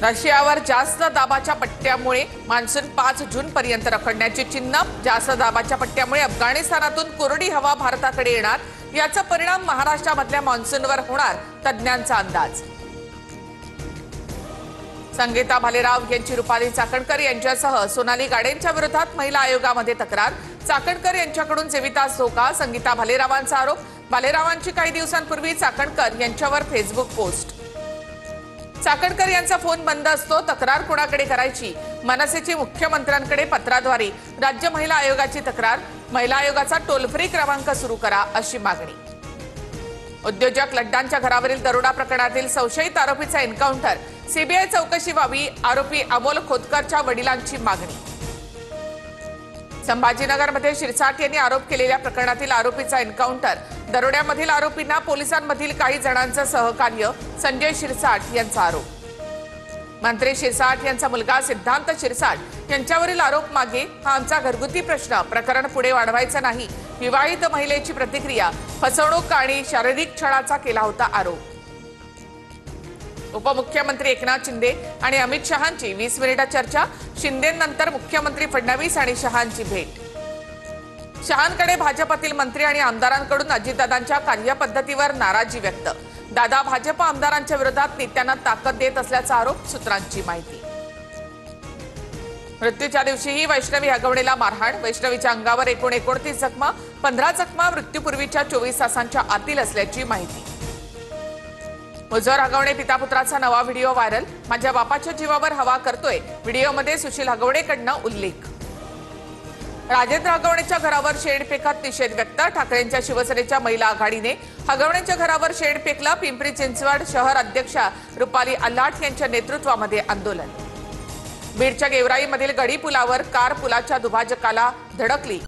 रशियावर जास्त दाबाच्या पट्ट्यामुळे मान्सून 5 जून पर्यंत रखडण्याची चिन्ह। जास्त दाबाच्या पट्ट्यामुळे अफगाणिस्तानातून कोरडी हवा भारताकडे येणार, याचा परिणाम महाराष्ट्रामधल्या मान्सूनवर होणार, तज्ञांचा अंदाज। संगीता भालेराव यांची रुपाली चाकणकर यांच्यासह सोनाली गाडेंच्या विरोधात महिला आयोगामध्ये तक्रार। चाकणकर यांच्याकडून जेवितास धोका, संगीता भालेरावांचा आरोप। भालेरावांची काही दिवसांपूर्वी चाकणकर यांच्यावर फेसबुक पोस्ट। चाकणकर यांचा फोन बंद असतो, तक्रार कोणाकडे करायची? मनसेची मुख्यमंत्र्यांकडे पत्राद्वारे राज्य महिला आयोगाची तक्रार। महिला आयोगाचा टोल फ्री क्रमांक सुरू करा, अशी मागणी। उद्योजक लड्डांच्या घरावरील दरोडा प्रकरणातील संशयित आरोपीचा एन्काउंटर, सीबीआय चौकशी व्हावी, आरोपी अमोल खोतकरच्या वडिलांची मागणी। संभाजीनगरमध्ये शिरसाट यांनी आरोप केलेल्या प्रकरणातील आरोपीचा एन्काउंटर, दरोड्यामधील आरोपींना पोलिसांमधील काही जणांचं सहकार्य, संजय शिरसाट यांचा आरोप। मंत्री शिरसाट यांचा मुलगा सिद्धांत शिरसाट यांच्यावरील आरोप मागे, हा आमचा घरगुती प्रश्न, प्रकरण पुढे वाढवायचं नाही। विवाहित महिलेची प्रतिक्रिया, फसवणूक आणि शारीरिक छळाचा केला होता आरोप। उपमुख्यमंत्री एकनाथ शिंदे आणि अमित शहांची 20 मिनिटं चर्चा। शिंदेनंतर मुख्यमंत्री फडणवीस आणि शहांची भेट। शहांकडे भाजपातील मंत्री आणि आमदारांकडून अजितदादांच्या कार्यपद्धतीवर नाराजी व्यक्त। दादा भाजप आमदारांच्या विरोधात नेत्यांना ताकद देत असल्याचा आरोप, सूत्रांची माहिती। मृत्यूच्या दिवशीही वैष्णवी हगवणेला मारहाण, वैष्णवीच्या अंगावर एकूण 29 जखमा, 15 जखमा मृत्यूपूर्वीच्या 24 तासांच्या आतील असल्याची माहिती। मुजोर हगवणे पिता पुत्राचा नवा व्हिडिओ व्हायरल, माझ्या बापाच्या जीवावर हवा करतोय, व्हिडिओमध्ये सुशील हगवणेकडनं उल्लेख। राजेंद्र हगवणेच्या घरावर शेड फेकत निषेध व्यक्त, ठाकरेंच्या शिवसेनेच्या महिला आघाडीने हगवणेच्या घरावर शेड फेकला। पिंपरी चिंचवड शहर अध्यक्षा रुपाली अल्हाट यांच्या नेतृत्वामध्ये आंदोलन। बीडच्या गेवराईमधील गडी पुलावर कार पुलाच्या दुभाजकाला धडकली।